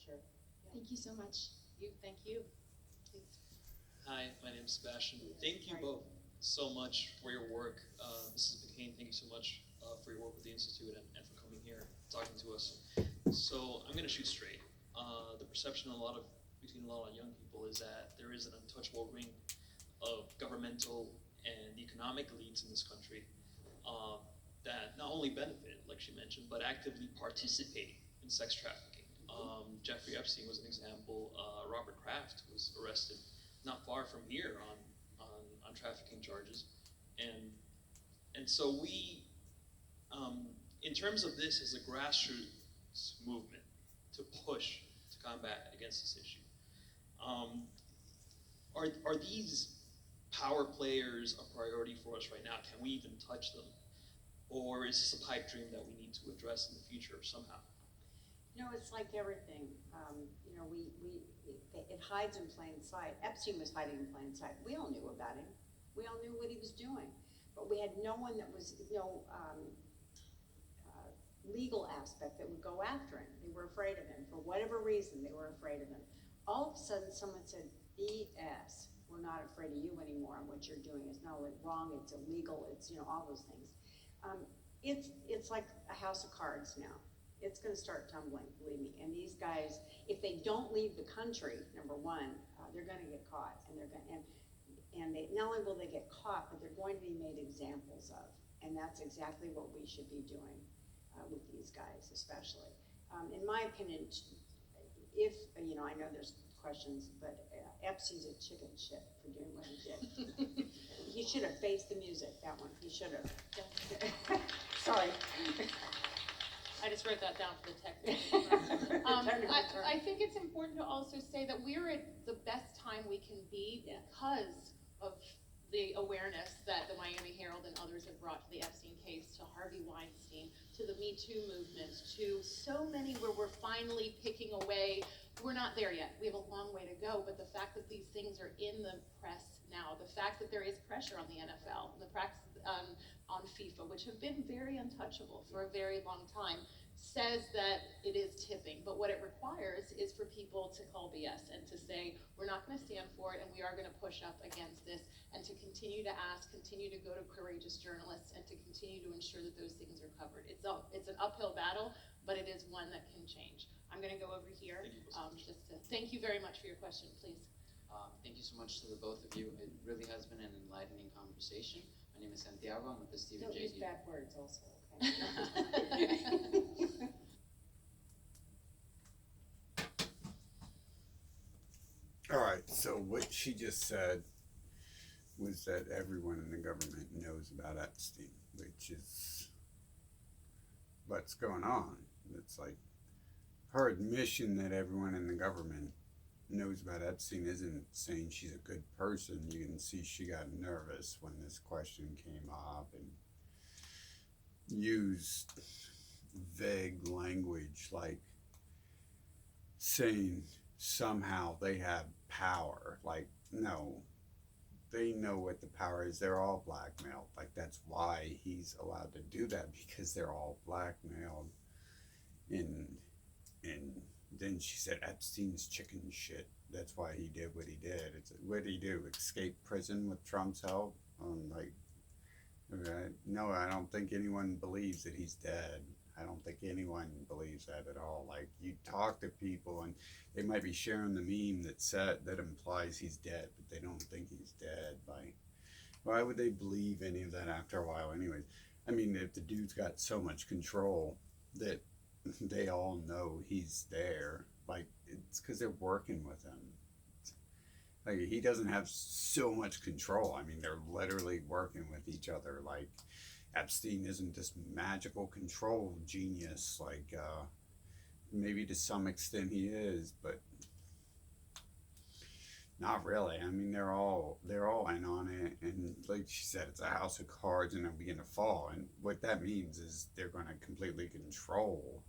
sure. Thank you so much. Thank you. Please. Hi, my name is Sebastian. Thank you both so much for your work. Mrs. McCain, thank you so much for your work with the Institute and for coming here, talking to us. So I'm going to shoot straight. The perception between a lot of young people is that there is an untouchable ring of governmental and economic elites in this country that not only benefit, like she mentioned, but actively participate in sex trafficking. Jeffrey Epstein was an example. Robert Kraft was arrested not far from here on trafficking charges, and so we, in terms of this as a grassroots movement to push to combat against this issue, are these power players a priority for us right now? Can we even touch them, or is this a pipe dream that we need to address in the future somehow? It's like everything. It hides in plain sight. Epstein was hiding in plain sight. We all knew about him. We all knew what he was doing, but we had no one that was legal aspect that would go after him. They were afraid of him for whatever reason. They were afraid of him. All of a sudden, someone said, "BS. We're not afraid of you anymore. And what you're doing is not only wrong. It's illegal. It's all those things." It's like a house of cards now. It's going to start tumbling, believe me. And these guys, if they don't leave the country, number one, they're going to get caught, and they not only will they get caught, but they're going to be made examples of. And that's exactly what we should be doing with these guys, especially. In my opinion, if I know there's questions, but Epstein's a chicken shit for doing what he did. He should have faced the music. That one, he should have. Sorry. I just wrote that down for the technical. I think it's important to also say that we're at the best time we can be because of the awareness that the Miami Herald and others have brought to the Epstein case, to Harvey Weinstein, to the Me Too movement, to so many where we're finally picking away. We're not there yet. We have a long way to go, but the fact that these things are in the press now, the fact that there is pressure on the NFL, and the practice on FIFA, which have been very untouchable for a very long time, says that it is tipping. But what it requires is for people to call BS and to say, we're not going to stand for it, and we are going to push up against this, and to continue to ask, continue to go to courageous journalists, and to continue to ensure that those things are covered. It's an uphill battle, but it is one that can change. I'm going to go over here. Thank you very much for your question, please. Thank you so much to the both of you. It really has been an enlightening conversation. My name is Santiago. I'm with the Stephen J. Don't use bad words also, okay? All right, so what she just said was that everyone in the government knows about Epstein, which is what's going on. It's like her admission that everyone in the government knows about Epstein isn't saying she's a good person. You can see she got nervous when this question came up and used vague language like saying somehow they have power. Like, no, they know what the power is. They're all blackmailed. Like, that's why he's allowed to do that, because they're all blackmailed. And then she said Epstein's chicken shit. That's why he did what he did. What did he do? Escape prison with Trump's help? No, I don't think anyone believes that he's dead. I don't think anyone believes that at all. Like, you talk to people and they might be sharing the meme that implies he's dead, but they don't think he's dead. Like, why would they believe any of that after a while anyways? I mean, if the dude's got so much control that they all know he's there, like, it's because they're working with him. Like, he doesn't have so much control. I mean, they're literally working with each other. Like, Epstein isn't this magical control genius. Like, maybe to some extent he is, but not really. I mean, they're all in on it, and like she said, it's a house of cards, and they'll begin to fall. And what that means is they're going to completely control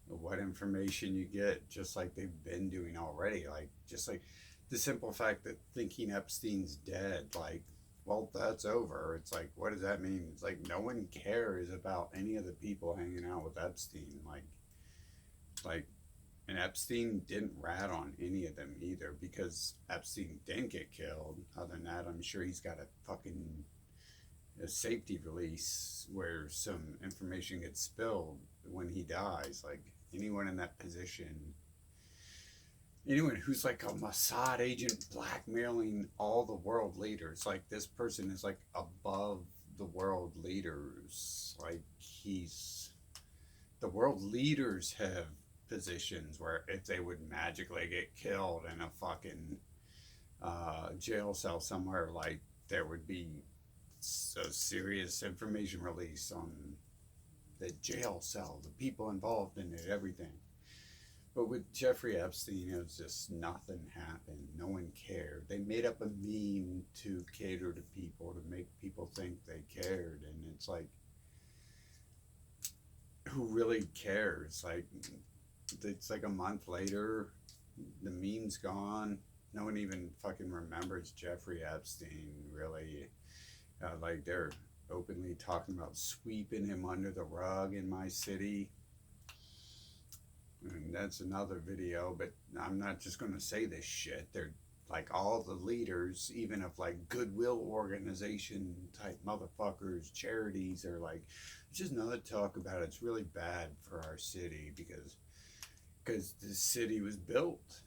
what information you get, just like they've been doing already. Like, just like the simple fact that thinking Epstein's dead, like, well, that's over. It's like, what does that mean? It's like no one cares about any of the people hanging out with Epstein. Like And Epstein didn't rat on any of them either, because Epstein didn't get killed. Other than that, I'm sure he's got a safety release where some information gets spilled when he dies. Like anyone in that position, anyone who's like a Mossad agent blackmailing all the world leaders, like this person is like above the world leaders. Like the world leaders have positions where if they would magically get killed in a fucking jail cell somewhere, like there would be a serious information release on the jail cell, the people involved in it, everything. But with Jeffrey Epstein, it was just nothing happened. No one cared. They made up a meme to cater to people, to make people think they cared. And it's like, who really cares? Like, it's like a month later, the meme's gone. No one even fucking remembers Jeffrey Epstein, really. Like, they're openly talking about sweeping him under the rug in my city. And that's another video, but I'm not just going to say this shit. They're like all the leaders, even of like goodwill organization type motherfuckers, charities, are like, it's just another talk about it. It's really bad for our city because the city was built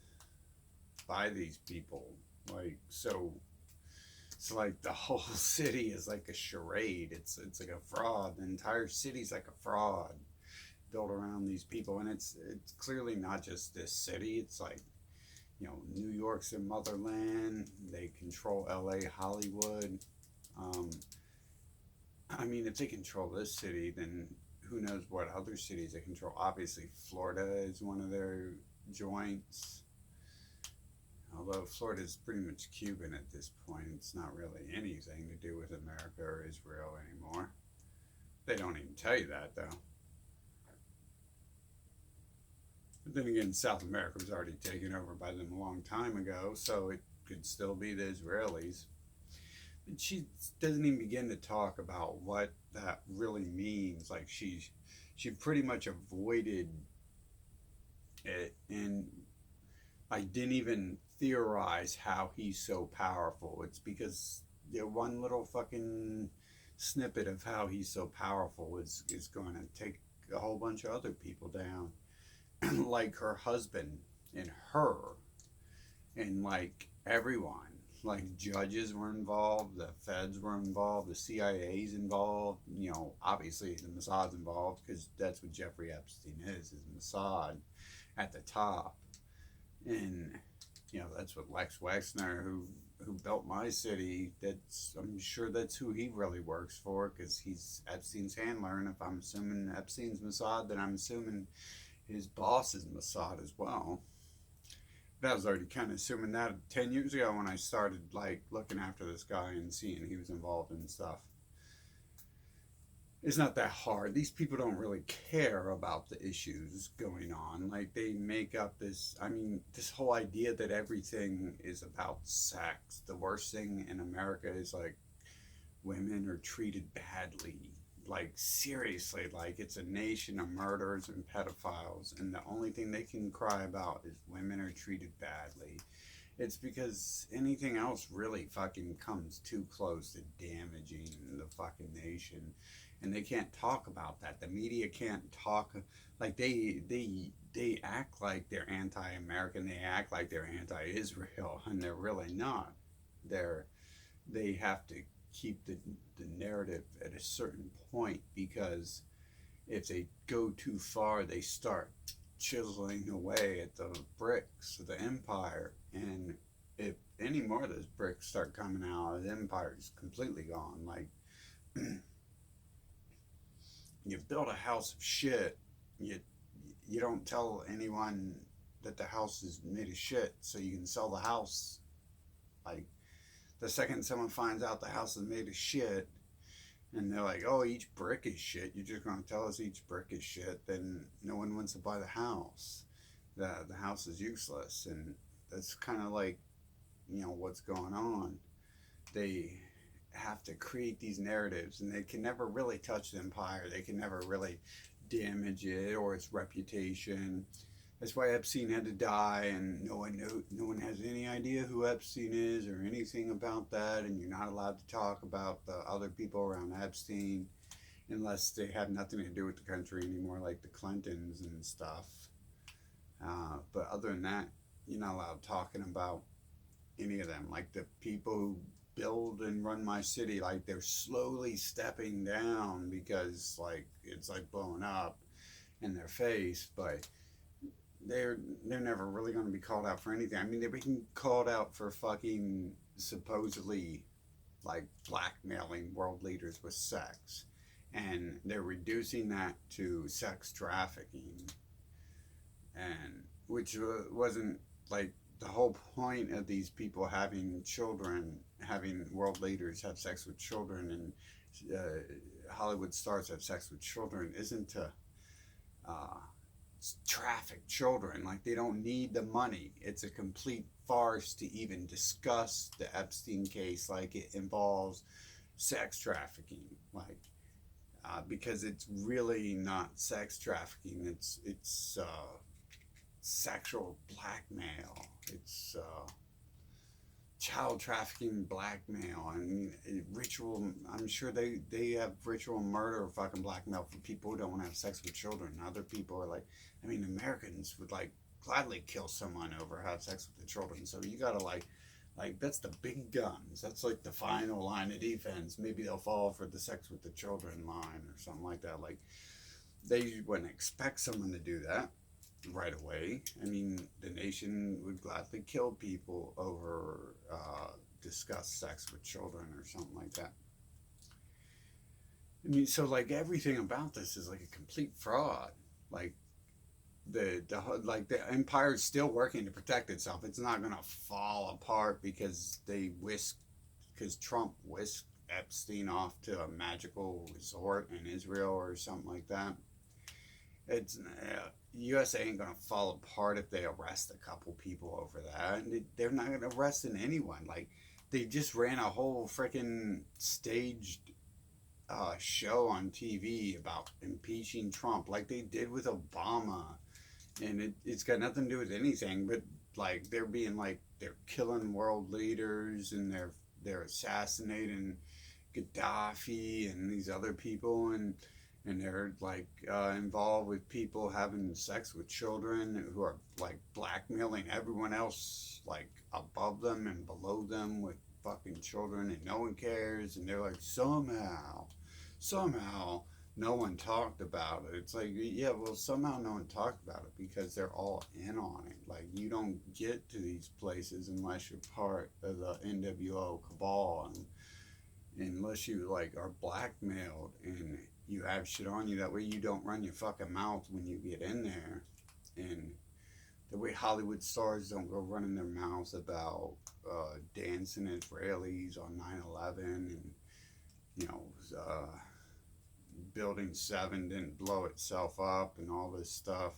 by these people. Like, so it's like the whole city is like a charade. It's like a fraud. The entire city's like a fraud built around these people, and it's clearly not just this city. It's like, you know, New York's their motherland. They control LA, Hollywood. I mean, if they control this city, then who knows what other cities they control. Obviously, Florida is one of their joints. Although Florida is pretty much Cuban at this point, it's not really anything to do with America or Israel anymore. They don't even tell you that, though. But then again, South America was already taken over by them a long time ago, so it could still be the Israelis. But she doesn't even begin to talk about what that really means. Like, she pretty much avoided it, and I didn't even theorize how he's so powerful. It's because one little fucking snippet of how he's so powerful is going to take a whole bunch of other people down. Like her husband and her and like everyone. Like judges were involved, the feds were involved, the CIA's involved, you know, obviously the Mossad's involved, because that's what Jeffrey Epstein is Mossad at the top. And, you know, that's what Lex Wexner, who built my city, I'm sure that's who he really works for, because he's Epstein's handler, and if I'm assuming Epstein's Mossad, then I'm assuming his boss is Mossad as well. But I was already kind of assuming that 10 years ago when I started like looking after this guy and seeing he was involved in stuff. It's not that hard. These people don't really care about the issues going on. Like, they make up this whole idea that everything is about sex. The worst thing in America is like women are treated badly. Like, seriously, like it's a nation of murderers and pedophiles, and the only thing they can cry about is women are treated badly. It's because anything else really fucking comes too close to damaging the fucking nation, and they can't talk about that. The media can't talk. Like, they act like they're anti-American, they act like they're anti-Israel, and they're really not. They have to keep the narrative at a certain point, because if they go too far, they start chiseling away at the bricks of the empire, and if any more of those bricks start coming out, the empire is completely gone. Like, you build a house of shit, you don't tell anyone that the house is made of shit so you can sell the house. Like, the second someone finds out the house is made of shit, and they're like, oh, each brick is shit, you're just going to tell us each brick is shit, then no one wants to buy the house. The house is useless, and that's kind of like, you know, what's going on. They have to create these narratives, and they can never really touch the empire. They can never really damage it or its reputation. That's why Epstein had to die, and no one has any idea who Epstein is or anything about that, and you're not allowed to talk about the other people around Epstein unless they have nothing to do with the country anymore, like the Clintons and stuff. But other than that, you're not allowed talking about any of them. Like the people who build and run my city, like they're slowly stepping down because like it's like blowing up in their face, but they're never really going to be called out for anything. I mean, they're being called out for fucking supposedly like blackmailing world leaders with sex, and they're reducing that to sex trafficking, and which wasn't like the whole point of these people having children, having world leaders have sex with children, and Hollywood stars have sex with children, isn't to traffic children. Like, they don't need the money. It's a complete farce to even discuss the Epstein case like it involves sex trafficking, like because it's really not sex trafficking. It's sexual blackmail. It's child trafficking, blackmail. I mean, ritual. I'm sure they have ritual murder, fucking blackmail for people who don't want to have sex with children. Other people are like, I mean, Americans would like gladly kill someone over have sex with the children. So you gotta like that's the big guns. That's like the final line of defense. Maybe they'll fall for the sex with the children line or something like that. Like, they wouldn't expect someone to do that right away. I mean, the nation would gladly kill people over discuss sex with children or something like that. I mean, so like everything about this is like a complete fraud. Like the empire's still working to protect itself. It's not gonna fall apart because Trump whisked Epstein off to a magical resort in Israel or something like that. It's USA ain't gonna fall apart if they arrest a couple people over that. And they're not gonna arrest anyone. Like, they just ran a whole freaking staged show on TV about impeaching Trump, like they did with Obama, and it's got nothing to do with anything. But like, they're being like, they're killing world leaders, and they're assassinating Gaddafi and these other people, and they're like involved with people having sex with children who are like blackmailing everyone else like above them and below them with fucking children, and no one cares. And they're like, somehow no one talked about it. It's like, yeah, well, somehow no one talked about it because they're all in on it. Like, you don't get to these places unless you're part of the NWO cabal, and unless you like are blackmailed and you have shit on you. That way you don't run your fucking mouth when you get in there. And the way Hollywood stars don't go running their mouths about dancing Israelis on 9/11, and you know, Building 7 didn't blow itself up and all this stuff.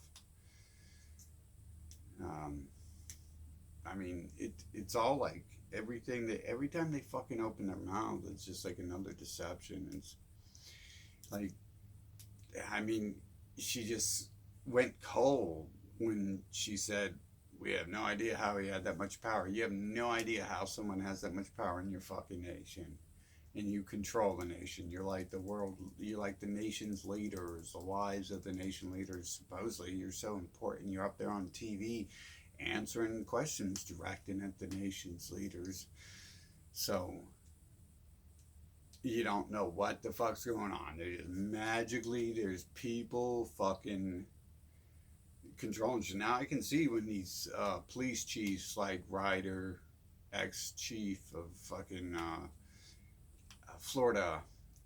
I mean, it's all like everything that every time they fucking open their mouth, it's just like another deception. It's like, I mean, she just went cold when she said, we have no idea how he had that much power. You have no idea how someone has that much power in your fucking nation. And you control the nation. You're like the world, you're like the nation's leaders, the wives of the nation leaders. Supposedly, you're so important. You're up there on TV answering questions, directing at the nation's leaders. So, you don't know what the fuck's going on. There's people fucking controlling you. Now I can see when these police chiefs like Ryder, ex-chief of fucking Florida,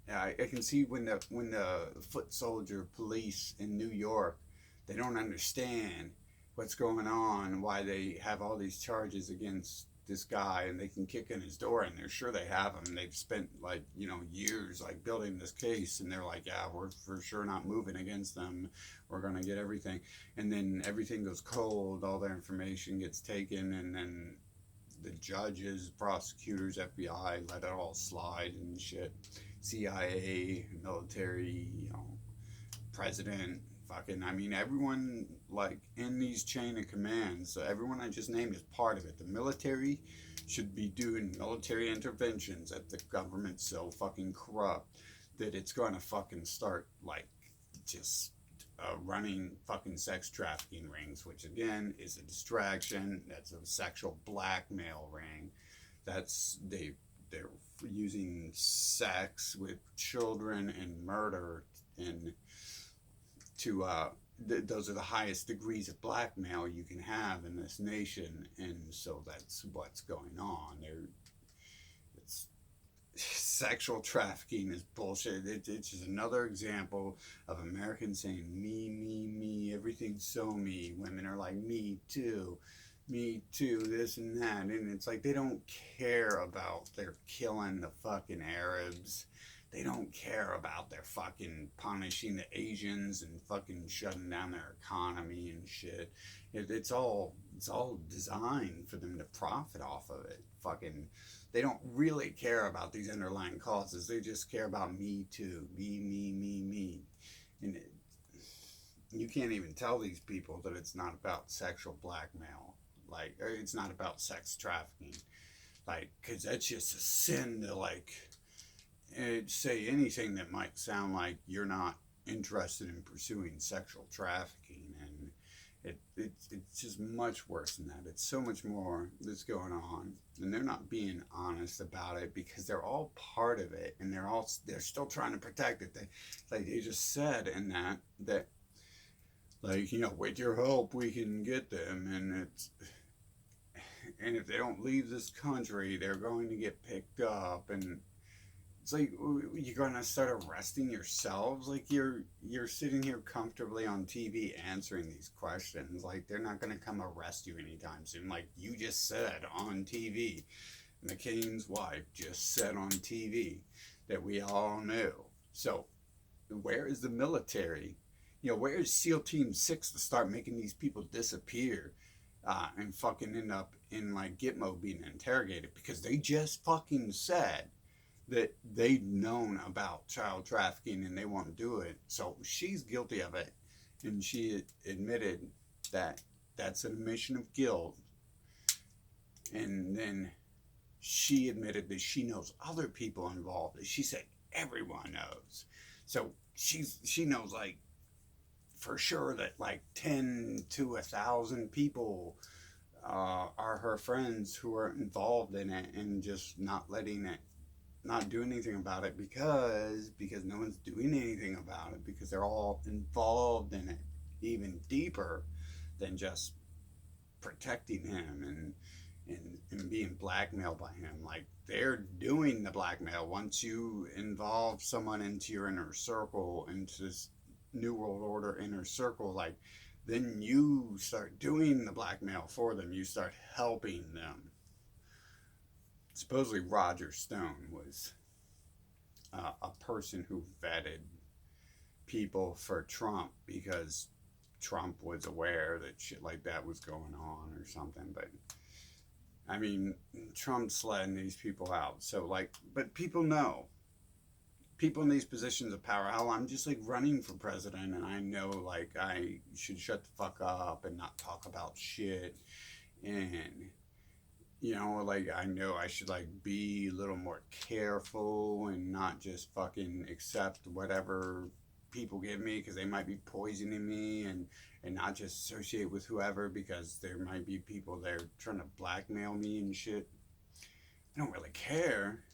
I can see when the foot soldier police in New York, they don't understand what's going on, why they have all these charges against this guy, and they can kick in his door, and they're sure they have him. They've spent like, you know, years like building this case, and they're like, yeah, we're for sure not moving against them. We're gonna get everything, and then everything goes cold. All their information gets taken, and then the judges, prosecutors, FBI let it all slide and shit. CIA, military, you know, president, fucking, I mean, everyone, like, in these chain of commands, everyone I just named is part of it. The military should be doing military interventions if the government's so fucking corrupt that it's gonna fucking start, like, just running fucking sex trafficking rings, which again is a distraction. That's a sexual blackmail ring. They're using sex with children and murder and to those are the highest degrees of blackmail you can have in this nation, and so that's what's going on. It's sexual trafficking is bullshit. It's just another example of Americans saying me, everything's so me. Women are like me too, this and that, and it's like they don't care about their killing the fucking Arabs. They don't care about their fucking punishing the Asians and fucking shutting down their economy and shit. It's all designed for them to profit off of it. Fucking, they don't really care about these underlying causes. They just care about me too, me. And you can't even tell these people that it's not about sexual blackmail, like, or it's not about sex trafficking, like, because that's just a sin to, like, say anything that might sound like you're not interested in pursuing sexual trafficking, and it's just much worse than that. It's so much more that's going on, and they're not being honest about it because they're all part of it, and they're still trying to protect it. They just said in that like, you know, with your help we can get them, and if they don't leave this country they're going to get picked up, and it's like, you're gonna start arresting yourselves? Like, you're sitting here comfortably on TV answering these questions. Like, they're not gonna come arrest you anytime soon. Like you just said on TV. McCain's wife just said on TV that we all knew. So, where is the military? You know, where is SEAL Team 6 to start making these people disappear and fucking end up in, like, Gitmo being interrogated? Because they just fucking said that they've known about child trafficking and they won't do it. So she's guilty of it, and she admitted that that's an admission of guilt. And then she admitted that she knows other people involved. She said everyone knows. So she knows, like, for sure that like 10 to 1,000 people are her friends who are involved in it, and just not doing anything about it because no one's doing anything about it, because they're all involved in it even deeper than just protecting him and being blackmailed by him. Like, they're doing the blackmail. Once you involve someone into your inner circle, into this New World Order inner circle, like, then you start doing the blackmail for them. You start helping them. Supposedly Roger Stone was a person who vetted people for Trump because Trump was aware that shit like that was going on or something. But I mean, Trump's letting these people out. So, like, but people know. People in these positions of power, hell, I'm just, like, running for president, and I know, like, I should shut the fuck up and not talk about shit, and, you know, like, I know I should, like, be a little more careful and not just fucking accept whatever people give me, because they might be poisoning me, and not just associate with whoever because there might be people there trying to blackmail me and shit. I don't really care.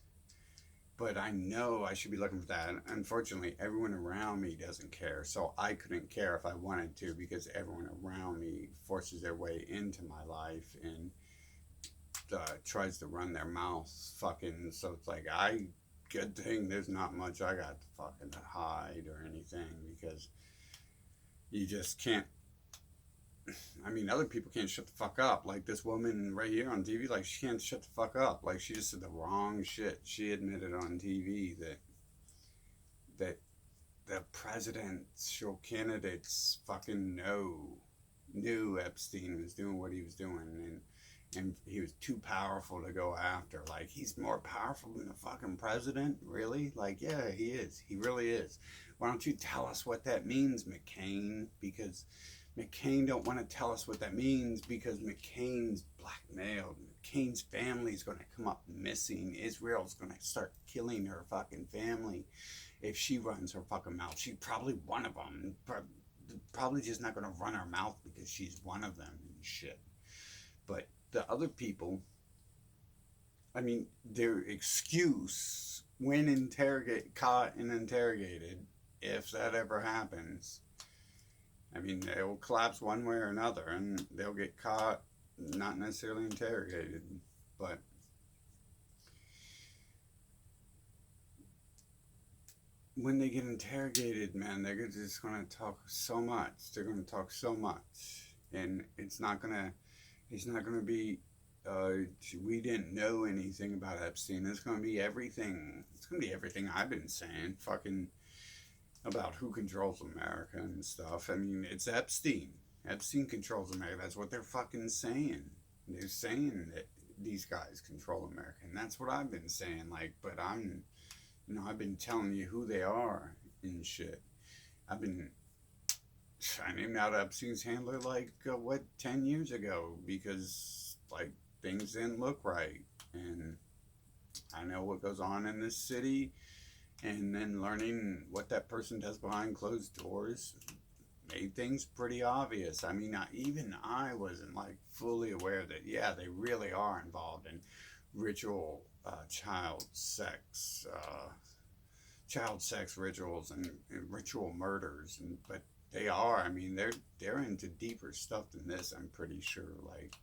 But I know I should be looking for that. Unfortunately, everyone around me doesn't care. So I couldn't care if I wanted to, because everyone around me forces their way into my life and tries to run their mouth fucking. So it's like, good thing there's not much I got to fucking hide or anything, because you just can't. I mean, other people can't shut the fuck up. Like this woman right here on TV, like, she can't shut the fuck up. Like, she just said the wrong shit. She admitted on TV that the presidential candidates fucking knew Epstein was doing what he was doing, and he was too powerful to go after. Like, he's more powerful than the fucking president? Really? Like, yeah, he is. He really is. Why don't you tell us what that means, McCain? Because McCain don't want to tell us what that means because McCain's blackmailed. McCain's family's going to come up missing. Israel's going to start killing her fucking family if she runs her fucking mouth. She's probably one of them. Probably just not going to run her mouth because she's one of them and shit. But the other people, I mean, their excuse when caught and interrogated, if that ever happens, I mean, they'll collapse one way or another, and they'll get caught, not necessarily interrogated, but when they get interrogated, man, they're just going to talk so much. They're going to talk so much, and it's not going to be, we didn't know anything about Epstein. It's going to be everything. It's going to be everything I've been saying, fucking, about who controls America and stuff. I mean, it's Epstein. Epstein controls America. That's what they're fucking saying. They're saying that these guys control America, and that's what I've been saying. Like, but I've been telling you who they are and shit. I named out Epstein's handler like 10 years ago because like things didn't look right, and I know what goes on in this city. And then learning what that person does behind closed doors made things pretty obvious. I mean, even I wasn't like fully aware that, yeah, they really are involved in ritual child sex rituals and ritual murders. But they are, I mean, they're into deeper stuff than this, I'm pretty sure. Like,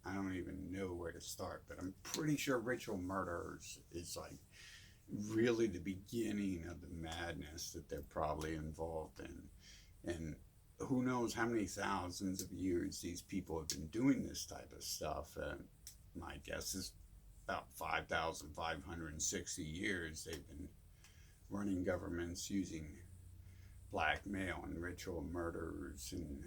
I don't even know where to start, but I'm pretty sure ritual murderers is like really the beginning of the madness that they're probably involved in. And who knows how many thousands of years these people have been doing this type of stuff. My guess is about 5,560 years they've been running governments using blackmail and ritual murders. And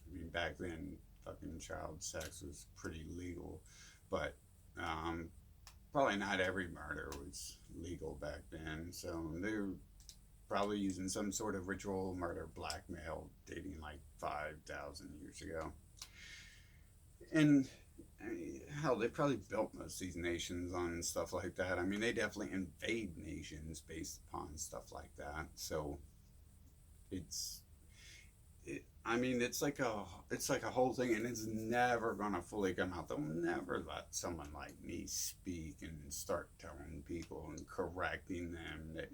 I mean, back then fucking child sex was pretty legal, but probably not every murder was legal back then, so they're probably using some sort of ritual murder blackmail dating like 5,000 years ago. And hell, they probably built most of these nations on stuff like that. I mean, they definitely invade nations based upon stuff like that. So it's like a whole thing, and it's never gonna fully come out. They'll never let someone like me speak and start telling people and correcting them that,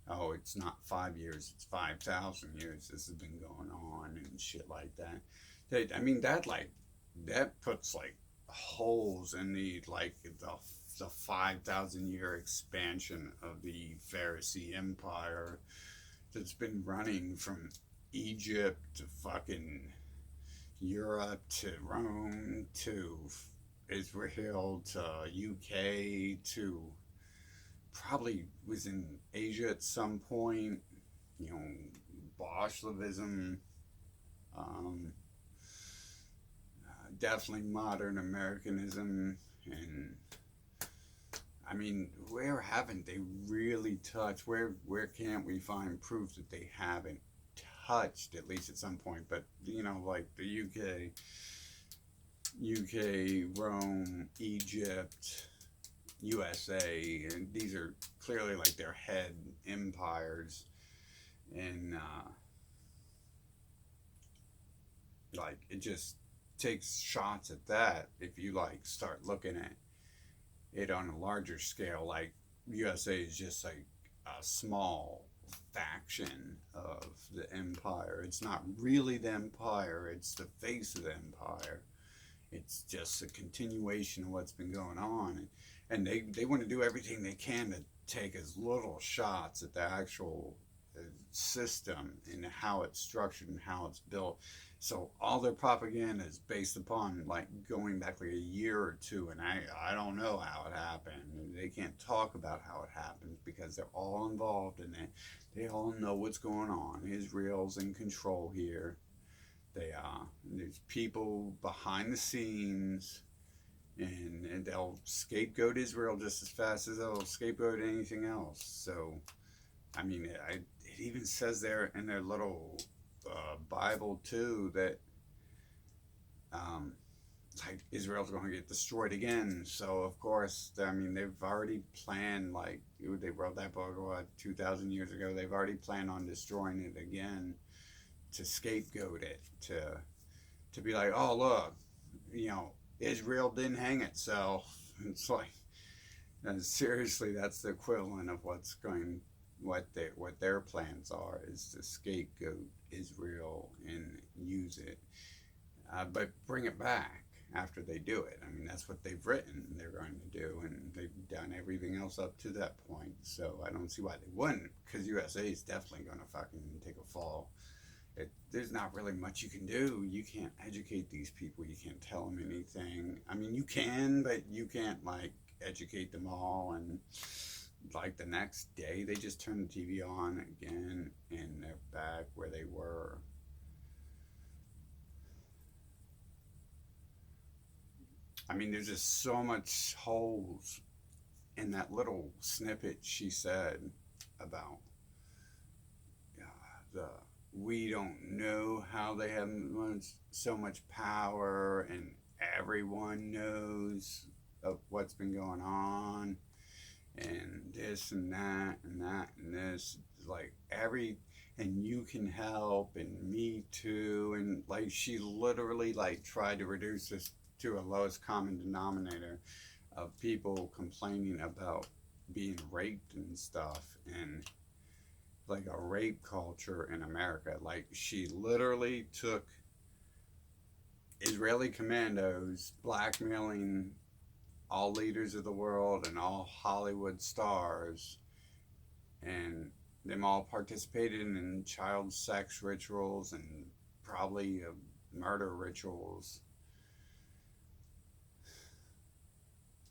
oh, it's not 5 years, it's 5,000 years. This has been going on and shit like that. I mean, that puts like holes in the 5,000 year expansion of the Pharisee Empire that's been running from Egypt to fucking Europe to Rome to Israel to UK to probably was in Asia at some point, you know, Bolshevism, definitely modern Americanism, and I mean, where haven't they really touched? Where can't we find proof that they haven't touched, at least at some point? But you know, like the UK, Rome, Egypt, USA, and these are clearly like their head empires, and like it just takes shots at that if you like start looking at it on a larger scale. Like USA is just like a small faction of the empire. It's not really the empire, it's the face of the empire. It's just a continuation of what's been going on, and they want to do everything they can to take as little shots at the actual system and how it's structured and how it's built. So all their propaganda is based upon like going back like a year or two, and I don't know how it happened. They can't talk about how it happened because they're all involved in it. They all know what's going on. Israel's in control here. There's people behind the scenes, and they'll scapegoat Israel just as fast as they'll scapegoat anything else. So, I mean, it even says there in their little Bible too that like Israel's going to get destroyed again. So of course, I mean, they've already planned, like they wrote that book 2,000 years ago. They've already planned on destroying it again to scapegoat it, to be like, oh look, Israel didn't hang itself. It's like, and seriously, that's the equivalent of what their plans are, is to scapegoat Israel and use it, but bring it back after they do it. I mean, that's what they've written they're going to do, and they've done everything else up to that point. So I don't see why they wouldn't, because USA is definitely going to fucking take a fall. There's not really much you can do. You can't educate these people. You can't tell them anything. I mean, you can, but you can't, like, educate them all. And, like, the next day, they just turn the TV on again, and they're back where they were. I mean, there's just so much holes in that little snippet she said about we don't know how they have so much power, and everyone knows of what's been going on, and this and that and that and this, like and you can help, and me too, and like she literally like tried to reduce this to a lowest common denominator of people complaining about being raped and stuff, and like a rape culture in America. Like, she literally took Israeli commandos blackmailing all leaders of the world and all Hollywood stars, and them all participated in child sex rituals and probably murder rituals,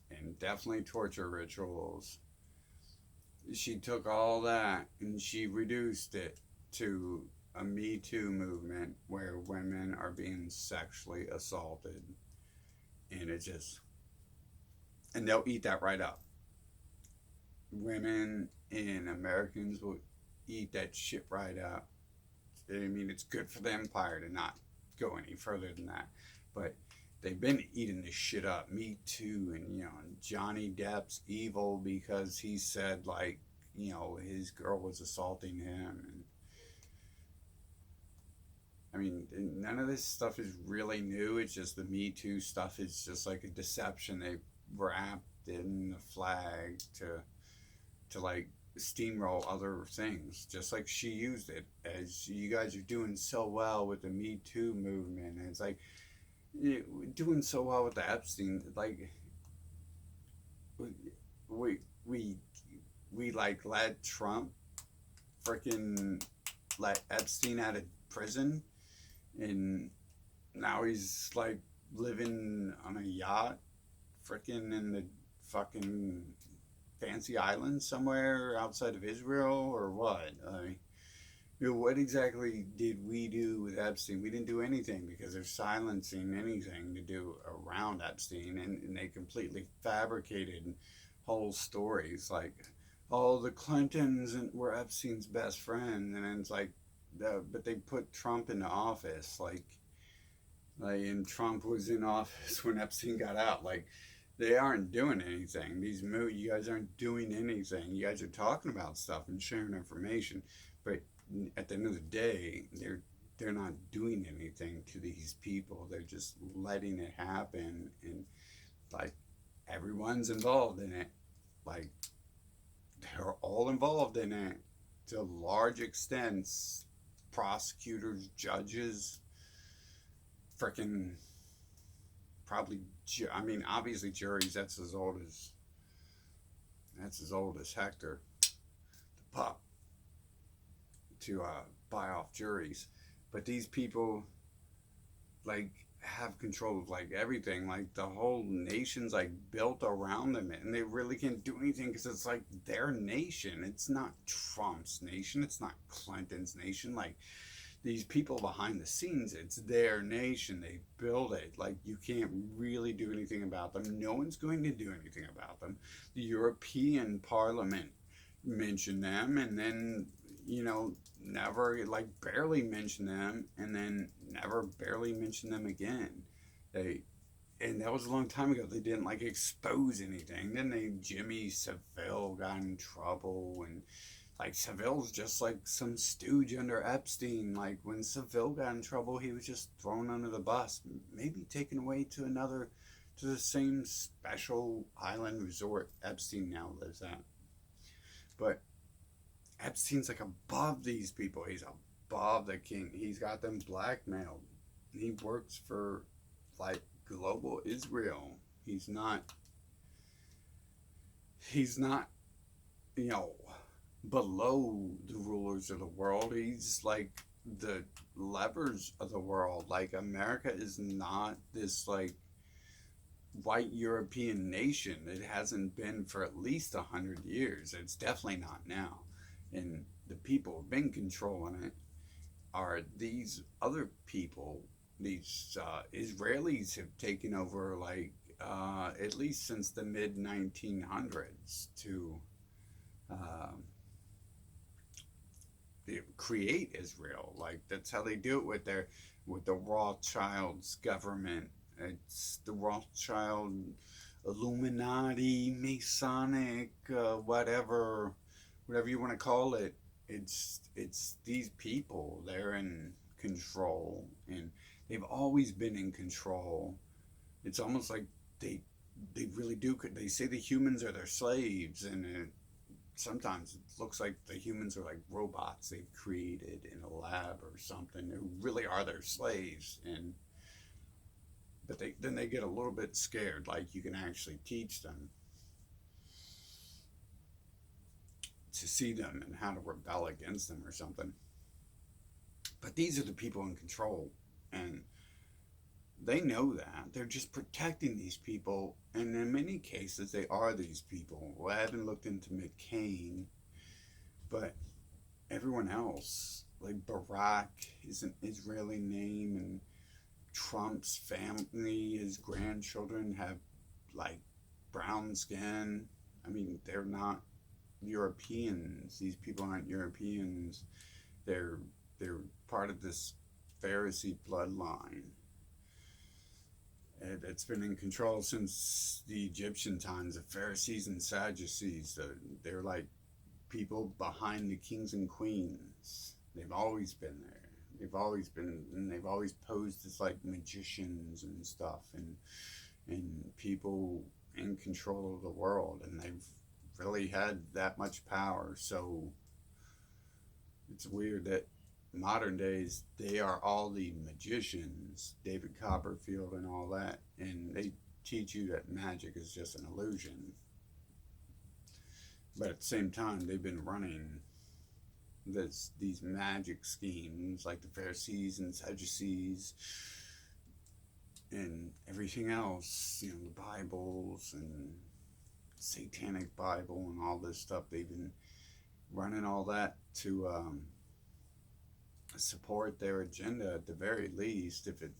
and definitely torture rituals. She took all that and she reduced it to a Me Too movement where women are being sexually assaulted, and and they'll eat that right up. Women and Americans will eat that shit right up. I mean, it's good for the empire to not go any further than that, but they've been eating this shit up. Me Too, and Johnny Depp's evil because he said, like, his girl was assaulting him, and I mean, none of this stuff is really new. It's just the Me Too stuff is just like a deception they wrapped in the flag to like steamroll other things, just like she used it as, you guys are doing so well with the Me Too movement, and it's like, doing so well with the Epstein, like we like let Trump freaking let Epstein out of prison, and now he's like living on a yacht freaking in the fucking fancy island somewhere outside of Israel, or what? What exactly did we do with Epstein? We didn't do anything, because they're silencing anything to do around Epstein, and they completely fabricated whole stories like, oh, the Clintons were Epstein's best friend, and it's like, but they put Trump into office, like, and Trump was in office when Epstein got out. Like, they aren't doing anything. You guys aren't doing anything. You guys are talking about stuff and sharing information, but at the end of the day, they're not doing anything to these people. They're just letting it happen, and like, everyone's involved in it. Like, they're all involved in it to large extents. Prosecutors, judges, freaking probably. I mean, obviously juries. That's as old as Hector, the pup, to buy off juries. But these people, like, have control of like everything. Like, the whole nation's like built around them, and they really can't do anything because it's like their nation. It's not Trump's nation. It's not Clinton's nation. Like, these people behind the scenes, it's their nation. They build it. Like, you can't really do anything about them. No one's going to do anything about them. The European Parliament mentioned them, and then never, like, barely mention them, and then never barely mention them again. And that was a long time ago. They didn't, like, expose anything. Then Jimmy Savile got in trouble, and, like, Saville's just like some stooge under Epstein. Like, when Savile got in trouble, he was just thrown under the bus, maybe taken away to the same special island resort Epstein now lives at. But Epstein's like above these people. He's above the king. He's got them blackmailed. He works for, like, global Israel. He's not, below the rulers of the world. He's like the levers of the world. Like, America is not this, like, white European nation. It hasn't been for at least 100 years. It's definitely not now. And the people who've been controlling it are these other people. These Israelis have taken over, like, at least since the mid 1900s to create Israel. Like, that's how they do it with the Rothschilds government. It's the Rothschild Illuminati, Masonic, whatever you want to call it. It's these people. They're in control, and they've always been in control. It's almost like they really do. They say the humans are their slaves, and sometimes it looks like the humans are like robots they've created in a lab or something. They really are their slaves, but then they get a little bit scared. Like, you can actually teach them to see them and how to rebel against them or something. But these are the people in control, and they know that. They're just protecting these people, and in many cases, they are these people. Well, I haven't looked into McCain, but everyone else, like Barack is an Israeli name, and Trump's family, his grandchildren have, like, brown skin. I mean, they're not Europeans. These people aren't Europeans. They're part of this Pharisee bloodline. It's been in control since the Egyptian times. The Pharisees and Sadducees, they're like people behind the kings and queens. They've always been there. They've always posed as, like, magicians and stuff, and people in control of the world, and they've really had that much power. So it's weird that modern days, they are all the magicians, David Copperfield and all that, and they teach you that magic is just an illusion. But at the same time, they've been running these magic schemes, like the Pharisees and Sadducees and everything else, the Bibles and Satanic Bible and all this stuff. They've been running all that to support their agenda at the very least. If it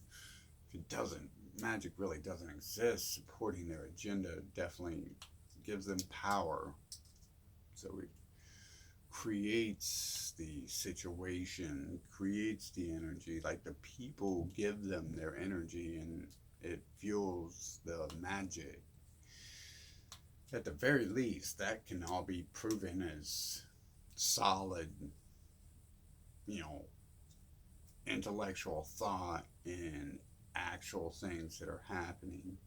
doesn't, magic really doesn't exist, supporting their agenda definitely gives them power. So it creates the situation, creates the energy. Like, the people give them their energy, and it fuels the magic. At the very least, that can all be proven as solid, intellectual thought and actual things that are happening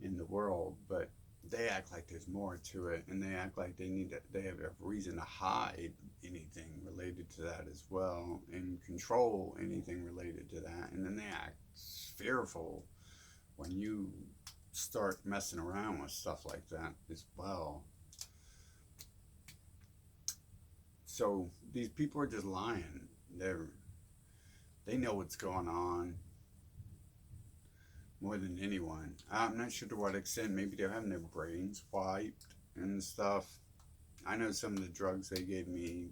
in the world. But they act like there's more to it, and they act like they have a reason to hide anything related to that as well, and control anything related to that. And then they act fearful when you start messing around with stuff like that as well. So these people are just lying. They know what's going on more than anyone. I'm not sure to what extent. Maybe they're having their brains wiped and stuff. I know some of the drugs they gave me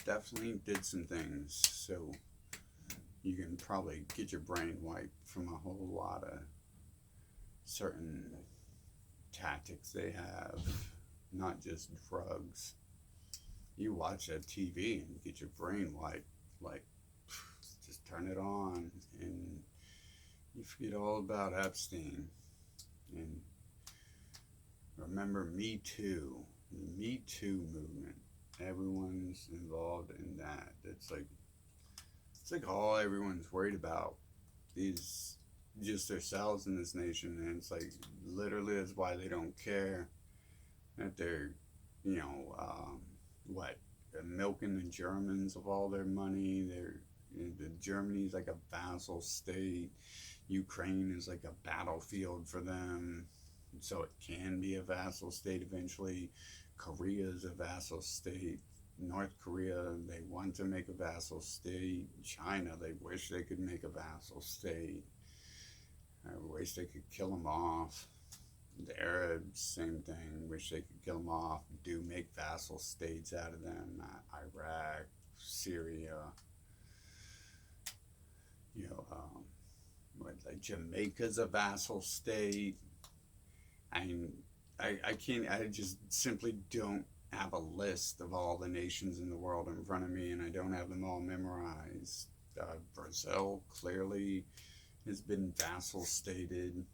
definitely did some things. So you can probably get your brain wiped from a whole lot of certain tactics they have, not just drugs. you watch that TV and get your brain wiped. Like, just turn it on and you forget all about Epstein. And remember Me Too, the Me Too movement. Everyone's involved in that. It's like all everyone's worried about is just themselves in this nation, and it's like literally that's why they don't care that they're, milking the Germans of all their money. Germany's like a vassal state. Ukraine is like a battlefield for them, so it can be a vassal state eventually. Korea is a vassal state. North Korea, they want to make a vassal state. China, they wish they could make a vassal state. I wish they could kill them off. The Arabs, same thing, wish they could kill them off. Do make vassal states out of them. Iraq, Syria, like Jamaica's a vassal state. I just simply don't have a list of all the nations in the world in front of me, and I don't have them all memorized. Brazil clearly has been vassal stated,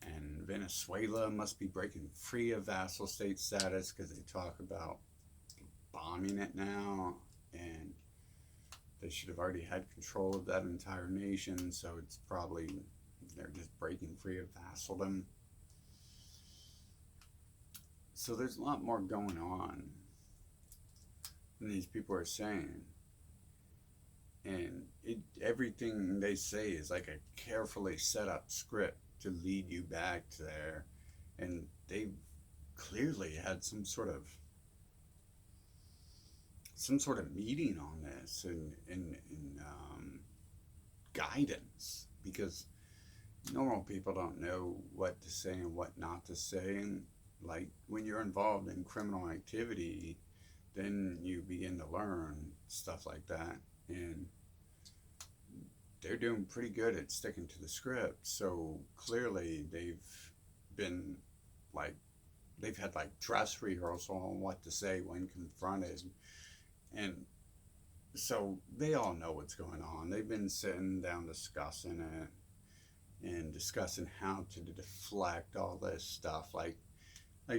and Venezuela must be breaking free of vassal state status because they talk about bombing it now, and they should have already had control of that entire nation, so it's probably they're just breaking free of vassaldom. So there's a lot more going on than these people are saying. And everything they say is like a carefully set up script to lead you back to there. And they've clearly had some sort of meeting on this and guidance, because normal people don't know what to say and what not to say. And like when you're involved in criminal activity, then you begin to learn stuff like that, and they're doing pretty good at sticking to the script. So clearly they've had like dress rehearsal on what to say when confronted, and so they all know what's going on. They've been sitting down discussing it and discussing how to deflect all this stuff. Like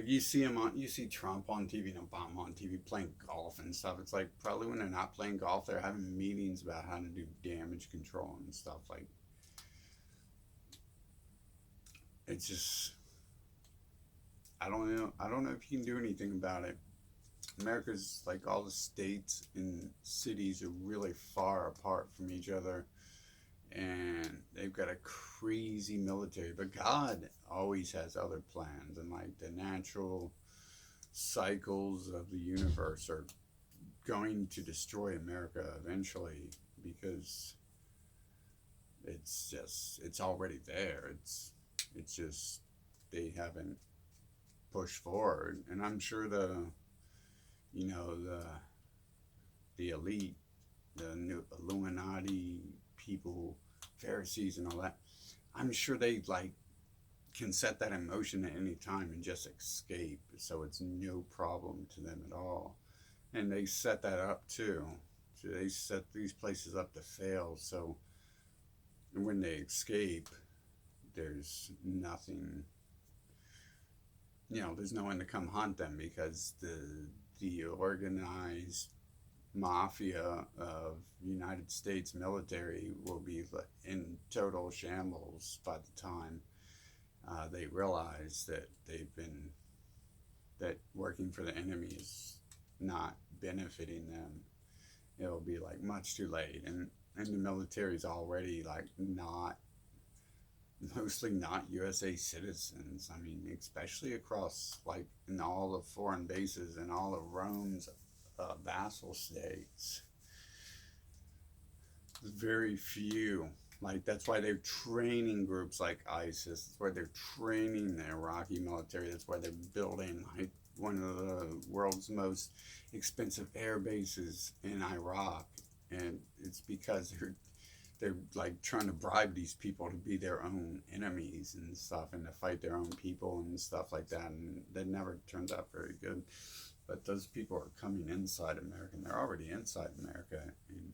you see Trump on TV and Obama on TV playing golf and stuff. It's like probably when they're not playing golf, they're having meetings about how to do damage control and stuff. Like, it's just, I don't know if you can do anything about it. America's like all the states and cities are really far apart from each other, and they've got a crazy military, but God always has other plans, and like the natural cycles of the universe are going to destroy America eventually, because it's already there. It's just they haven't pushed forward. And I'm sure the elite, the new Illuminati people, Pharisees and all that, I'm sure they can set that in motion at any time and just escape, so it's no problem to them at all. And they set that up too. So they set these places up to fail, so when they escape, there's nothing, there's no one to come hunt them, because the organized mafia of United States military will be in total shambles by the time they realize that that working for the enemy is not benefiting them. It'll be much too late, and the military's already mostly not USA citizens. I mean, especially across in all the foreign bases and all of Rome's vassal states. Very few. That's why they're training groups like ISIS. That's why they're training the Iraqi military. That's why they're building one of the world's most expensive air bases in Iraq. And it's because they're trying to bribe these people to be their own enemies and stuff, and to fight their own people and stuff like that. And that never turns out very good. But those people are coming inside America, and they're already inside America, and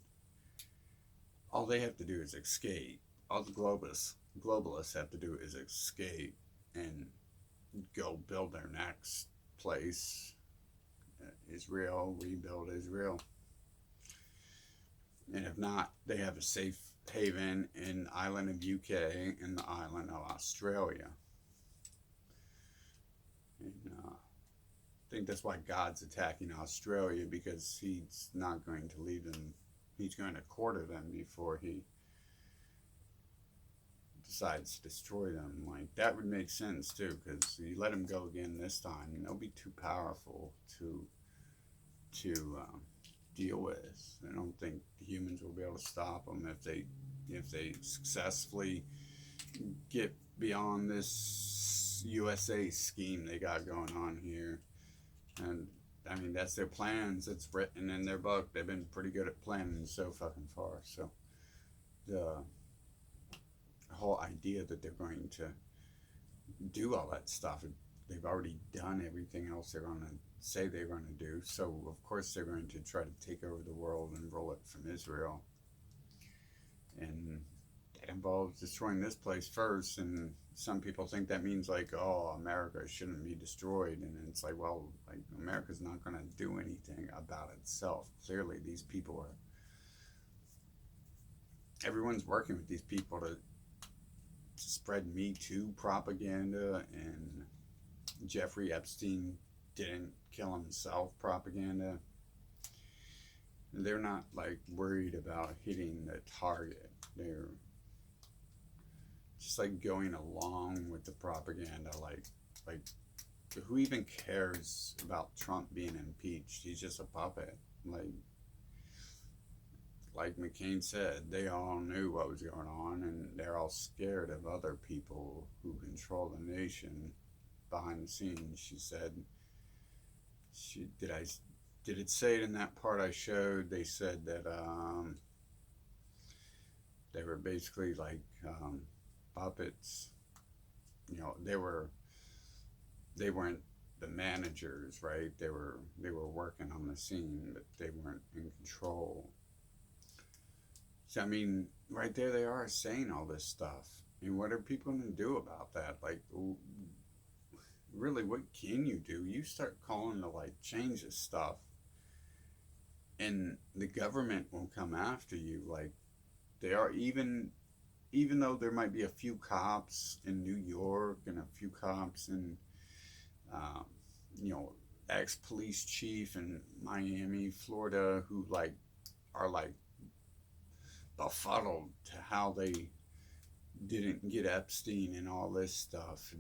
all they have to do is escape. All the globalists have to do is escape and go build their next place. Israel, rebuild Israel. And if not, they have a safe haven in the island of UK and the island of Australia. And I think that's why God's attacking Australia, because he's not going to leave them. He's going to quarter them before he decides to destroy them. Like, that would make sense too, because you let them go again this time, and they'll be too powerful to deal with. I don't think the humans will be able to stop them if they successfully get beyond this USA scheme they got going on here. And I mean, that's their plans. It's written in their book. They've been pretty good at planning so fucking far. So the whole idea that they're going to do all that stuff, they've already done everything else they're going to say they're going to do. So of course they're going to try to take over the world and rule it from Israel. And that involves destroying this place first. And some people think that means like, oh, America shouldn't be destroyed. And it's like, well, like, America's not going to do anything about itself. Clearly these people are, everyone's working with these people to spread Me Too propaganda and Jeffrey Epstein didn't kill himself propaganda. They're not like worried about hitting the target. They're just like going along with the propaganda. Like who even cares about Trump being impeached? He's just a puppet. Like McCain said, they all knew what was going on, and they're all scared of other people who control the nation behind the scenes. She said, did it say it in that part I showed? They said that they were basically like puppets. You know, they weren't the managers, right? They were working on the scene, but they weren't in control. So I mean, right there they are saying all this stuff. And what are people going to do about that? Like, really, what can you do? You start calling to like change this stuff, and the government will come after you. Like, they are, even though there might be a few cops in New York and a few cops in ex-police chief in Miami, Florida, who like are like befuddled to how they didn't get Epstein and all this stuff.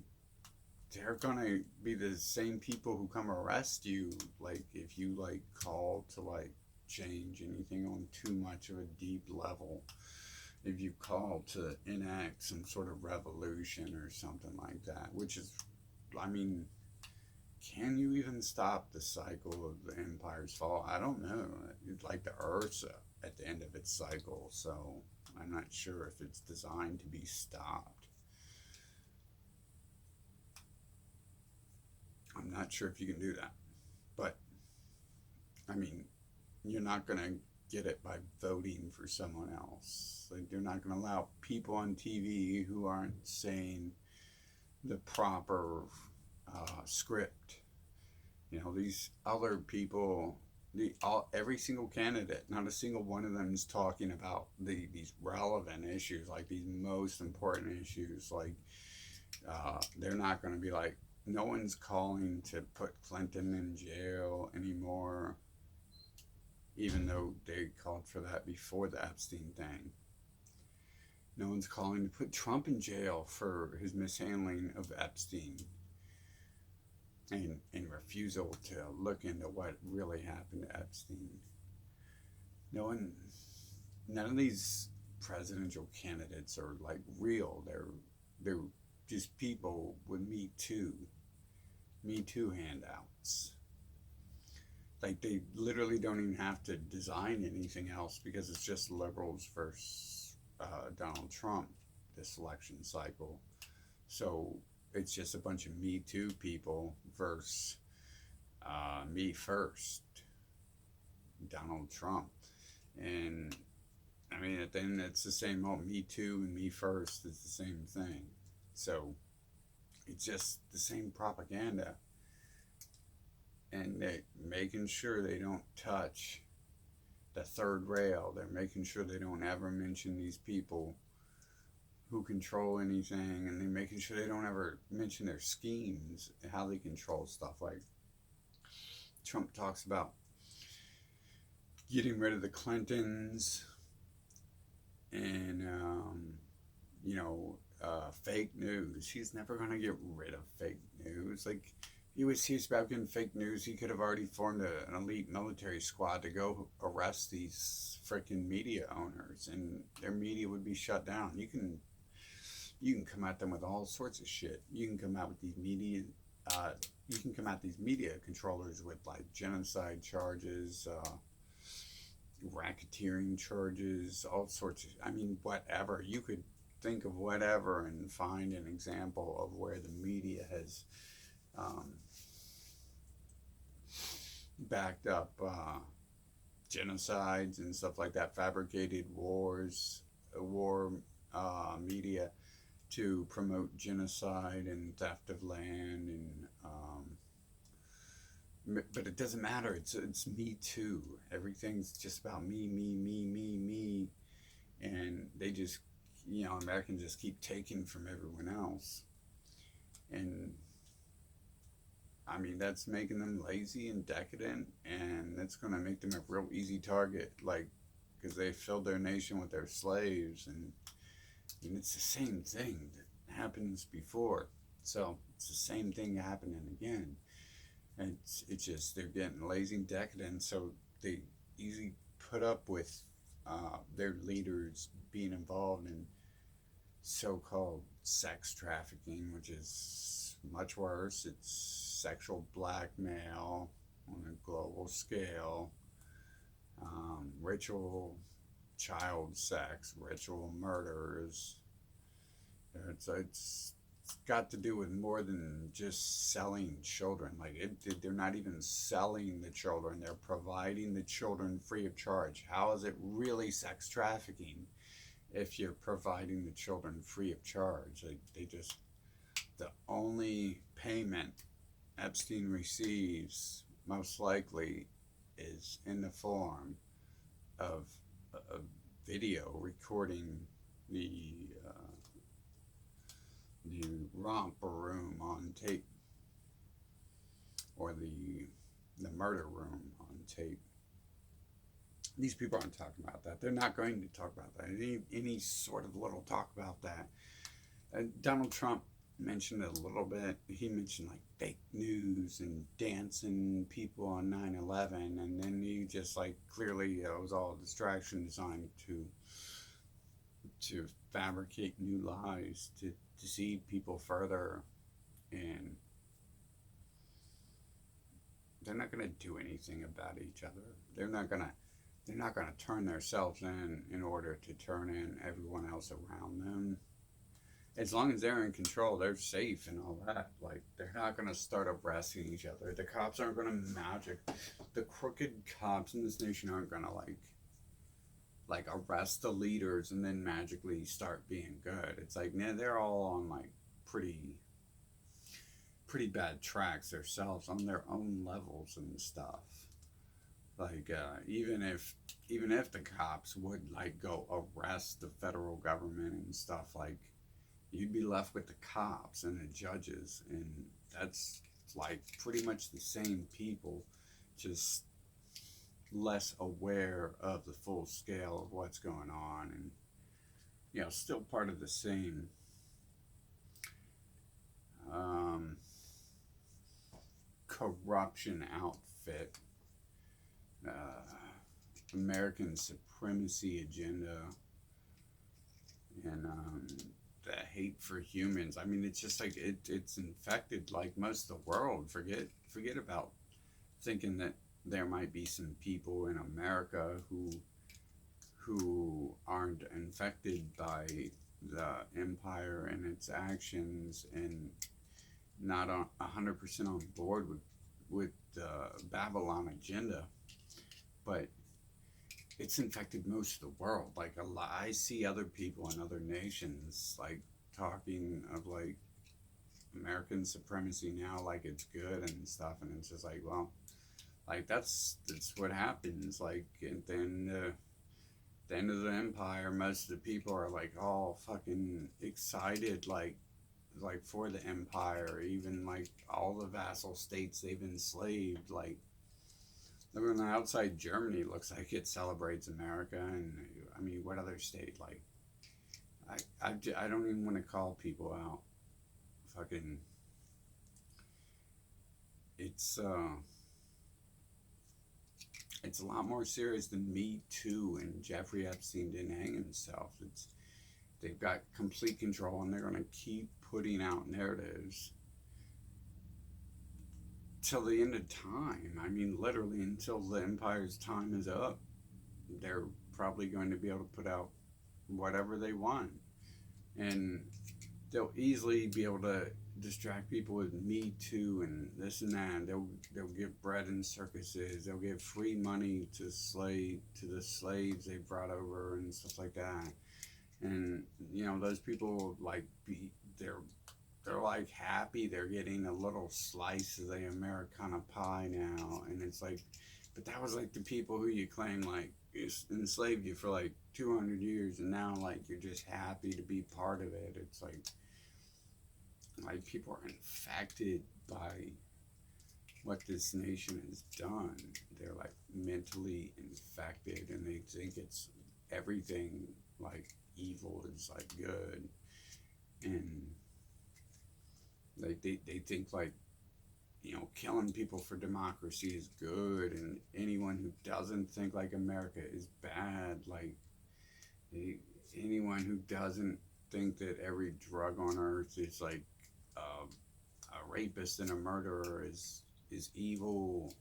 They're gonna be the same people who come arrest you, like, if you like call to like change anything on too much of a deep level. If you call to enact some sort of revolution or something like that, which is, I mean, can you even stop the cycle of the empire's fall? I don't know. It's like the Earth's at the end of its cycle, so I'm not sure if it's designed to be stopped. I'm not sure if you can do that. But, I mean, you're not going to get it by voting for someone else. Like, they're not going to allow people on TV who aren't saying the proper script. You know, these other people, every single candidate, not a single one of them is talking about these relevant issues, like these most important issues. Like, they're not going to be like, no one's calling to put Clinton in jail anymore, even though they called for that before the Epstein thing. No one's calling to put Trump in jail for his mishandling of Epstein and refusal to look into what really happened to Epstein. None of these presidential candidates are like real. They're just people with Me Too handouts. Like, they literally don't even have to design anything else, because it's just liberals versus Donald Trump this election cycle. So it's just a bunch of Me Too people versus Me First, Donald Trump. And I mean, at the end, it's the same old Me Too and Me First is the same thing. So it's just the same propaganda. And they making sure they don't touch the third rail. They're making sure they don't ever mention these people who control anything, and they're making sure they don't ever mention their schemes, how they control stuff. Like Trump talks about getting rid of the Clintons and fake news. He's never going to get rid of fake news. Like, he was serious about getting fake news. He could have already formed an elite military squad to go arrest these freaking media owners, and their media would be shut down. You can come at them with all sorts of shit. You can come out with these media. You can come at these media controllers with like genocide charges, racketeering charges, all sorts of. I mean, whatever. You could think of whatever and find an example of where the media has backed up genocides and stuff like that, fabricated wars, war media to promote genocide and theft of land, and but it doesn't matter. It's Me Too. Everything's just about me, and they just, Americans just keep taking from everyone else, and I mean, that's making them lazy and decadent, and that's going to make them a real easy target, like, because they filled their nation with their slaves, and it's the same thing that happens before. So it's the same thing happening again. And it's just they're getting lazy and decadent, so they easily put up with their leaders being involved in so-called sex trafficking, which is much worse. It's sexual blackmail on a global scale, ritual child sex, ritual murders. It's got to do with more than just selling children. Like, they're not even selling the children, they're providing the children free of charge. How is it really sex trafficking if you're providing the children free of charge? The only payment Epstein receives, most likely, is in the form of a video recording the romper room on tape, or the murder room on tape. These people aren't talking about that. They're not going to talk about that. Any sort of little talk about that. Donald Trump mentioned it a little bit. He mentioned like fake news and dancing people on 9/11, and then he just like clearly it was all a distraction designed to fabricate new lies, to deceive people further, and they're not going to do anything about each other. They're not going to turn themselves in order to turn in everyone else around them. As long as they're in control, they're safe and all that. Like, they're not going to start arresting each other. The cops aren't going to magic. The crooked cops in this nation aren't going to like arrest the leaders and then magically start being good. It's like, man, they're all on like pretty bad tracks themselves on their own levels and stuff. Like, even if the cops would like go arrest the federal government and stuff, like, you'd be left with the cops and the judges, and that's like pretty much the same people, just less aware of the full scale of what's going on, and still part of the same corruption outfit, American supremacy agenda, and the hate for humans. I mean, it's just like it's infected like most of the world. Forget about thinking that there might be some people in America who aren't infected by the empire and its actions, and not 100% on board with with the Babylon agenda, but it's infected most of the world. Like I see other people in other nations like talking of like American supremacy now, like it's good and stuff, and it's just like, well, like that's what happens. Like at the end of the empire, most of the people are like all fucking excited, like for the empire, even like all the vassal states they've enslaved. Like living outside Germany looks like it celebrates America, and I mean, what other state? Like, I don't even want to call people out. Fucking, it's a lot more serious than Me Too and Jeffrey Epstein didn't hang himself. They've got complete control, and they're gonna keep putting out narratives till the end of time. I mean, literally until the empire's time is up. They're probably going to be able to put out whatever they want, and they'll easily be able to distract people with Me Too and this and that. They'll give bread in circuses. They'll give free money to the slaves they brought over and stuff like that. And you know, those people like they're like happy they're getting a little slice of the Americana pie now, and it's like, but that was like the people who you claim like enslaved you for like 200 years, and now like you're just happy to be part of it. It's like people are infected by what this nation has done. They're like mentally infected, and they think it's everything like evil is like good, and like they think like, you know, killing people for democracy is good, and anyone who doesn't think like America is bad. Like anyone who doesn't think that every drug on earth is like a rapist and a murderer is evil,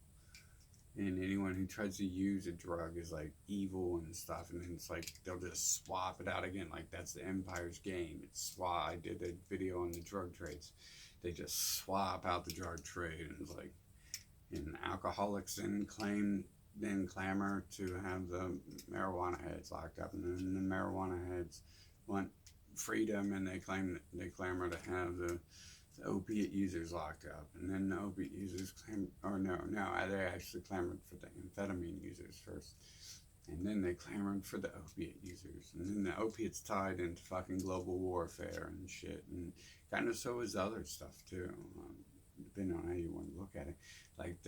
and anyone who tries to use a drug is like evil and stuff, and then it's like they'll just swap it out again. Like that's the empire's game. It's swap. I did a video on the drug trades. They just swap out the drug trade, and it's like, and alcoholics then clamor to have the marijuana heads locked up, and then the marijuana heads want freedom, and they clamor to have the opiate users locked up, and then the opiate users they actually clamored for the amphetamine users first, and then they clamored for the opiate users, and then the opiates tied into fucking global warfare and shit, and kind of so is other stuff too, depending on how you want to look at it. Like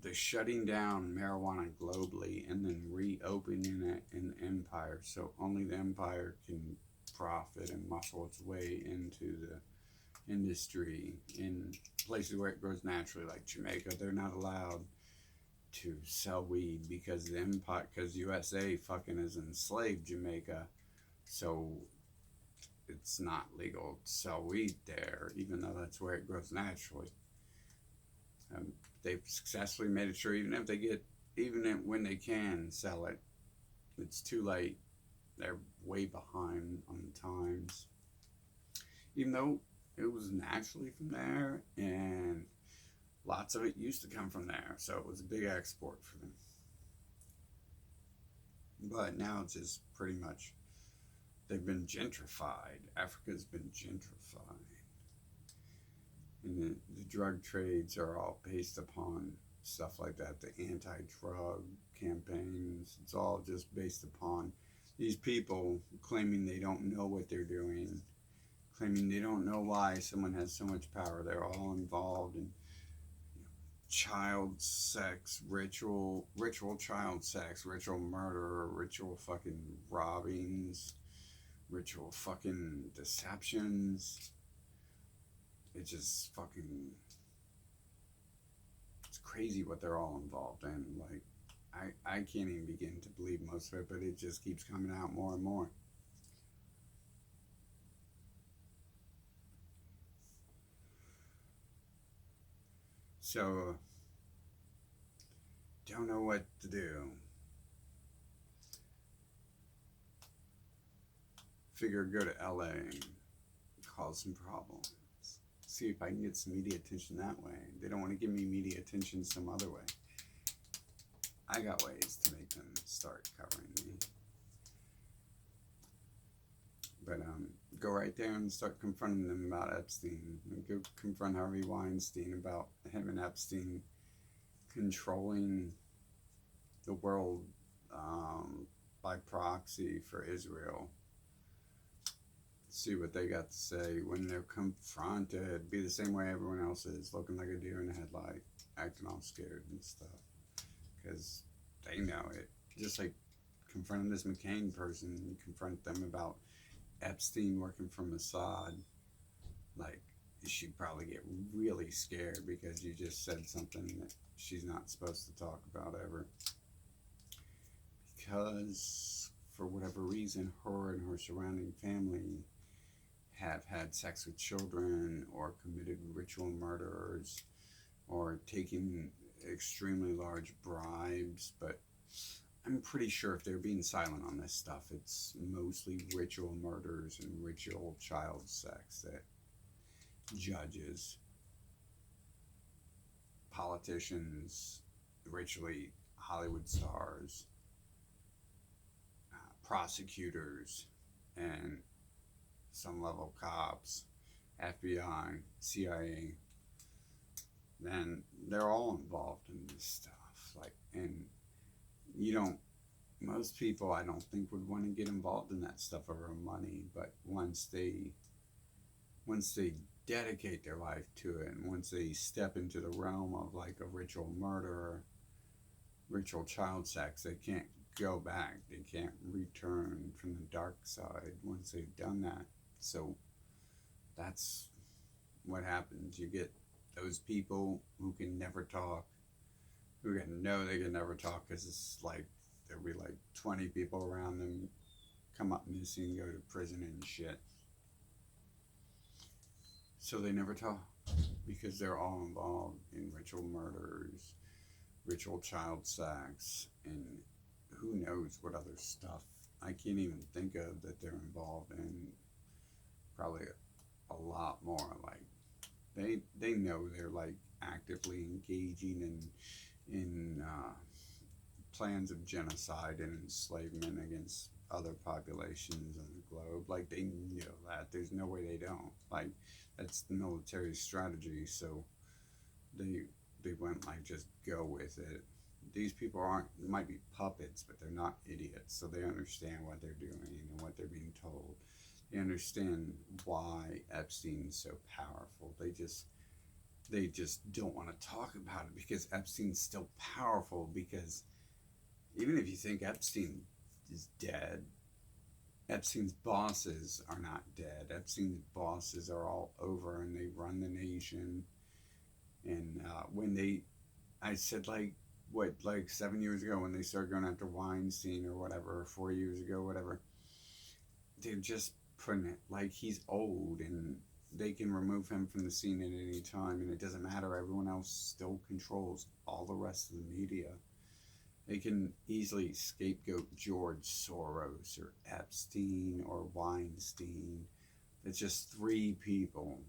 the shutting down marijuana globally and then reopening it in the empire, so only the empire can profit and muscle its way into the industry. In places where it grows naturally, like Jamaica, they're not allowed to sell weed because USA fucking has enslaved Jamaica, so it's not legal to sell weed there, even though that's where it grows naturally. They've successfully made it sure even when they can sell it, it's too late. They're way behind on the times, even though it was naturally from there, and lots of it used to come from there, so it was a big export for them. But now it's just pretty much, they've been gentrified. Africa's been gentrified. And the drug trades are all based upon stuff like that, the anti-drug campaigns. It's all just based upon these people claiming they don't know what they're doing, claiming they don't know why someone has so much power. They're all involved in child sex, ritual child sex, ritual murder, ritual fucking robbings, ritual fucking deceptions. It's just fucking, it's crazy what they're all involved in. Like, I can't even begin to believe most of it, but it just keeps coming out more and more. So, don't know what to do. Figure go to LA and cause some problems. see if I can get some media attention that way. They don't want to give me media attention some other way. I got ways to make them start covering me. But go right there and start confronting them about Epstein. Go confront Harvey Weinstein about him and Epstein controlling the world by proxy for Israel. See what they got to say when they're confronted. Be the same way everyone else is, looking like a deer in the headlight, acting all scared and stuff. Because they know it. Just like confronting this McCain person, you confront them about Epstein working for Mossad. Like, she'd probably get really scared because you just said something that she's not supposed to talk about ever. Because, for whatever reason, her and her surrounding family have had sex with children or committed ritual murders or taken extremely large bribes. But I'm pretty sure if they're being silent on this stuff, it's mostly ritual murders and ritual child sex that judges, politicians, ritually Hollywood stars, prosecutors, and some level cops, FBI, CIA, then they're all involved in this stuff. Like, and you don't, most people I don't think would want to get involved in that stuff over money, but once they dedicate their life to it, and once they step into the realm of like a ritual murder, ritual child sex, they can't go back. They can't return from the dark side once they've done that. So that's what happens. You get those people who can never talk, who know they can never talk because it's like there'll be like 20 people around them come up missing, go to prison and shit. So they never talk because they're all involved in ritual murders, ritual child sex, and who knows what other stuff I can't even think of that they're involved in. Probably a lot more. Like they know they're like actively engaging in plans of genocide and enslavement against other populations on the globe. Like, they know that. There's no way they don't. Like, that's the military strategy. So they went like, just go with it. These people might be puppets, but they're not idiots. So they understand what they're doing and what they're being told. They understand why Epstein's so powerful. They just don't want to talk about it because Epstein's still powerful. Because even if you think Epstein is dead, Epstein's bosses are not dead. Epstein's bosses are all over and they run the nation. And I said like 7 years ago when they started going after Weinstein or whatever, or 4 years ago, whatever, they're just putting it like he's old and they can remove him from the scene at any time and it doesn't matter. Everyone else still controls all the rest of the media. They can easily scapegoat George Soros or Epstein or Weinstein. It's just three people.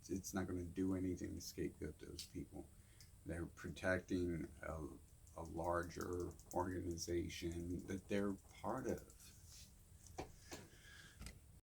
It's not going to do anything to scapegoat those people. They're protecting a larger organization that they're part of.